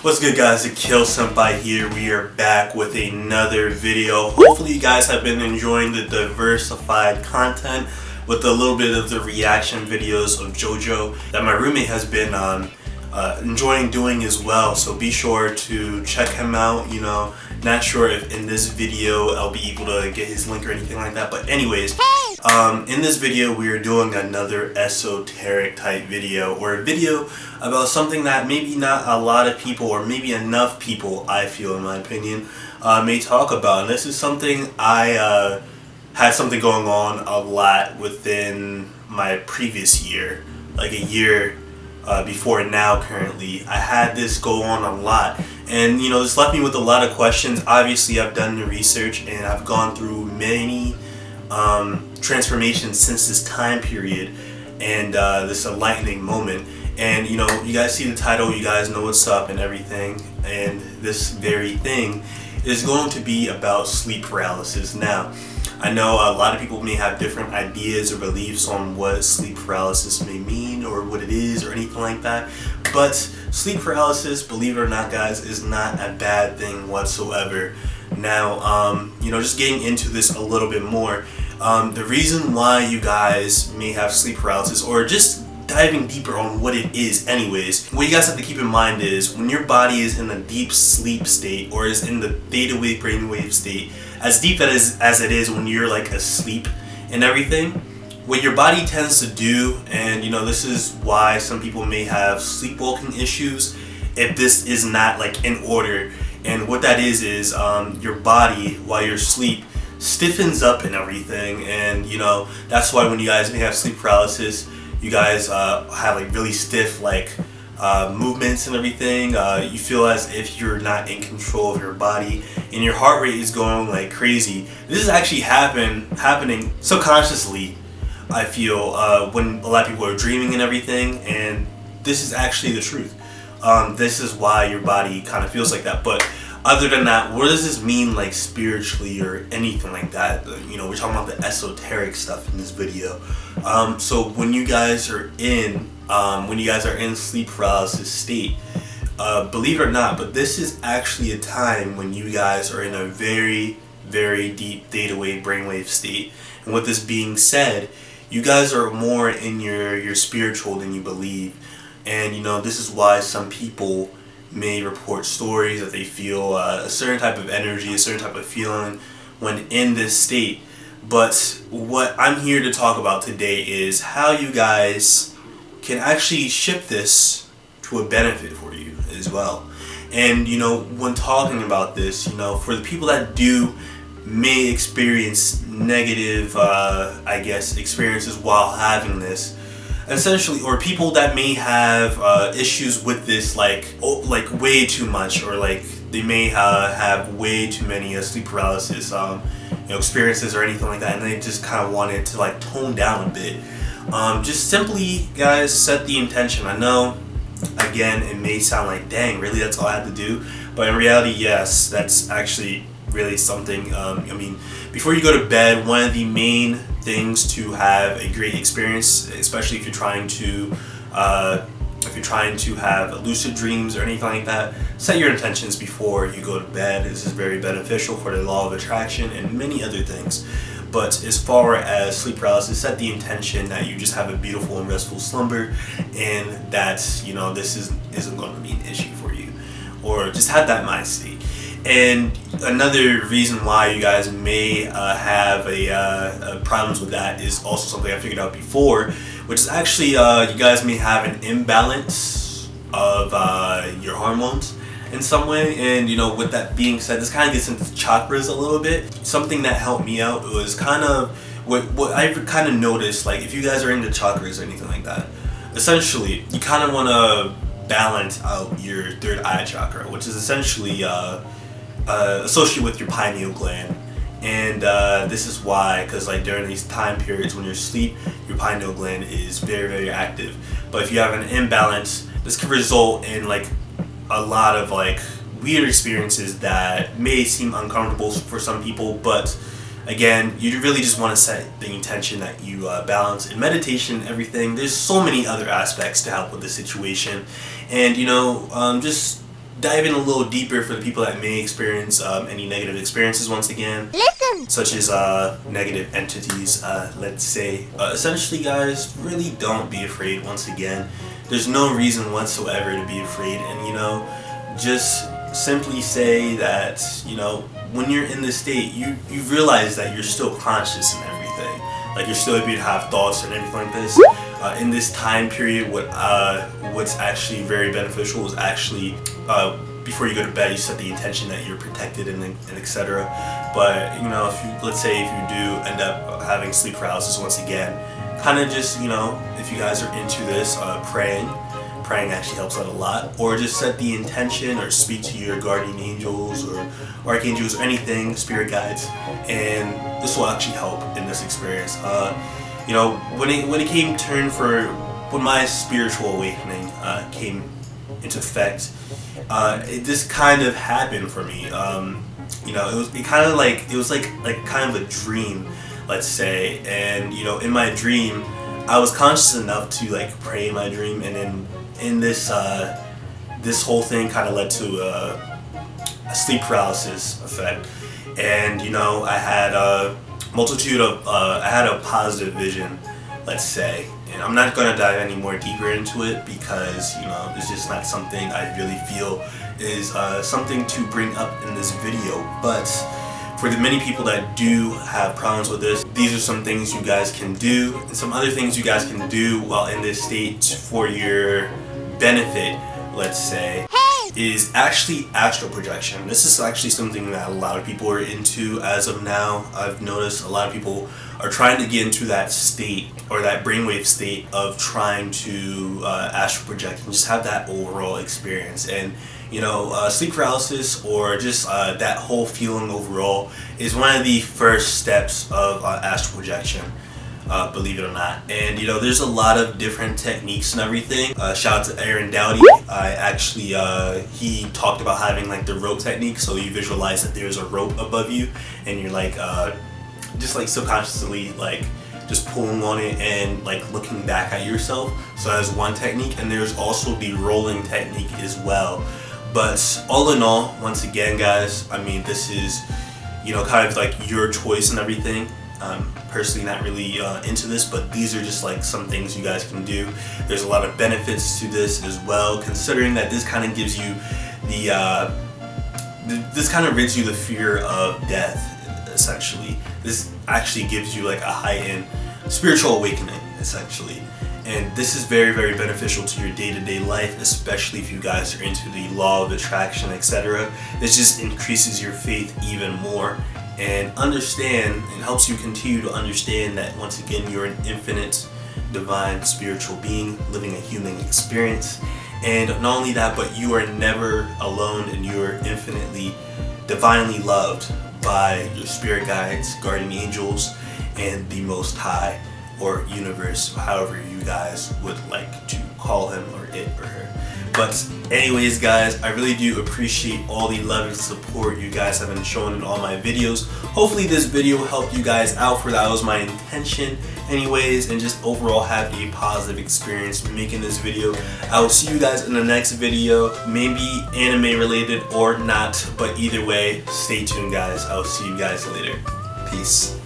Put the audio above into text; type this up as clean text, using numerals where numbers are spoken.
What's good, guys? Akeal Senpai here. We are back with another video. Hopefully you guys have been enjoying the diversified content with a little bit of the reaction videos of JoJo that my roommate has been enjoying doing as well. So be sure to check him out. You know, not sure if in this video I'll be able to get his link or anything like that. But anyways, in this video we are doing another esoteric type video, or a video about something that maybe not a lot of people, or maybe enough people, I feel in my opinion, may talk about. And this is something I had something going on a lot within my previous year, like a year before now. Currently I had this go on a lot, and you know, this left me with a lot of questions. Obviously I've done the research and I've gone through many transformations since this time period and this enlightening moment. And you know, you guys see the title, you guys know what's up and everything, and this very thing is going to be about sleep paralysis. Now I know a lot of people may have different ideas or beliefs on what sleep paralysis may mean or what it is or anything like that, but sleep paralysis, believe it or not guys, is not a bad thing whatsoever. Now you know, just getting into this a little bit more, the reason why you guys may have sleep paralysis, or just diving deeper on what it is anyways, what you guys have to keep in mind is when your body is in a deep sleep state, or is in the theta wave brainwave state, as deep as it is when you're like asleep and everything, what your body tends to do, and you know, this is why some people may have sleepwalking issues if this is not like in order. And what that is your body while you're asleep stiffens up and everything, and you know, that's why when you guys may have sleep paralysis, you guys have like really stiff like movements and everything. You feel as if you're not in control of your body, and your heart rate is going like crazy. This is actually happening subconsciously, I feel, when a lot of people are dreaming and everything, and this is actually the truth. This is why your body kind of feels like that. But other than that, what does this mean like spiritually or anything like that? You know, we're talking about the esoteric stuff in this video. So when you guys are in sleep paralysis state, believe it or not, but this is actually a time when you guys are in a very, very deep theta wave brainwave state. And with this being said, you guys are more in your spiritual than you believe. And you know, this is why some people may report stories that they feel a certain type of energy, a certain type of feeling when in this state. But what I'm here to talk about today is how you guys can actually shift this to a benefit for you as well. And you know, when talking about this, you know, for the people that may experience negative I guess experiences while having this, essentially, or people that may have issues with this, like way too much, or like they may have way too many sleep paralysis you know, experiences or anything like that, and they just kind of want it to like tone down a bit. Just simply, guys, set the intention. I know, again, it may sound like, dang, really, that's all I have to do? But in reality, yes, that's actually really something. I mean, before you go to bed, one of the main things to have a great experience, especially if you're trying to have lucid dreams or anything like that, set your intentions before you go to bed. This is very beneficial for the law of attraction and many other things. But as far as sleep paralysis, set the intention that you just have a beautiful and restful slumber, and that, you know, this isn't going to be an issue for you, or just have that mind state. And another reason why you guys may have problems with that is also something I figured out before, which is actually you guys may have an imbalance of your hormones in some way. And you know, with that being said, this kind of gets into chakras a little bit. Something that helped me out was kind of what I kind of noticed, like if you guys are into chakras or anything like that, essentially you kind of want to balance out your third eye chakra, which is essentially associated with your pineal gland. And this is why, because like during these time periods when you're asleep, your pineal gland is very, very active. But if you have an imbalance, this can result in like a lot of like weird experiences that may seem uncomfortable for some people. But again, you really just want to set the intention that you balance. In meditation, everything, there's so many other aspects to help with the situation. And you know, just dive in a little deeper for the people that may experience any negative experiences once again. Listen! Such as negative entities, let's say. Essentially, guys, really don't be afraid once again. There's no reason whatsoever to be afraid, and you know, just simply say that, you know, when you're in this state, you realize that you're still conscious and everything. Like, you're still able to have thoughts and everything like this. In this time period, what's actually very beneficial is actually before you go to bed, you set the intention that you're protected and etc. But you know, let's say if you do end up having sleep paralysis once again, kind of just, you know, if you guys are into this, praying actually helps out a lot. Or just set the intention or speak to your guardian angels or archangels or anything, spirit guides, and this will actually help in this experience. You know, when it came turn for when my spiritual awakening came into effect, this kind of happened for me. You know, it was like kind of a dream, let's say. And you know, in my dream, I was conscious enough to like pray in my dream, and then in this this whole thing kind of led to a sleep paralysis effect. And you know, I had a multitude of I had a positive vision, let's say, and I'm not going to dive any more deeper into it because, you know, it's just not something I really feel is something to bring up in this video. But for the many people that do have problems with this, these are some things you guys can do, and some other things you guys can do while in this state for your benefit, let's say, is actually astral projection. This is actually something that a lot of people are into as of now. I've noticed a lot of people are trying to get into that state, or that brainwave state of trying to astral project and just have that overall experience. And you know, sleep paralysis, or just that whole feeling overall, is one of the first steps of astral projection. Believe it or not. And you know, there's a lot of different techniques and everything. Shout out to Aaron Dowdy. I actually he talked about having like the rope technique, so you visualize that there's a rope above you and you're like just like subconsciously like just pulling on it and like looking back at yourself. So that's one technique, and there's also the rolling technique as well. But all in all, once again, guys, I mean, this is, you know, kind of like your choice and everything. I'm personally not really into this, but these are just like some things you guys can do. There's a lot of benefits to this as well, considering that this kind of gives you the this kind of rids you the fear of death. Essentially, this actually gives you like a heightened spiritual awakening, essentially. And this is very, very beneficial to your day-to-day life, especially if you guys are into the law of attraction, etc. This just increases your faith even more, and understand, and helps you continue to understand that once again, you're an infinite, divine, spiritual being living a human experience. And not only that, but you are never alone, and you are infinitely, divinely loved by your spirit guides, guardian angels, and the Most High, or universe, however you guys would like to call him or it or her. But anyways, guys, I really do appreciate all the love and support you guys have been showing in all my videos. Hopefully this video helped you guys out, for that was my intention anyways, and just overall have a positive experience making this video. I will see you guys in the next video, maybe anime related or not, but either way, stay tuned, guys. I will see you guys later. Peace.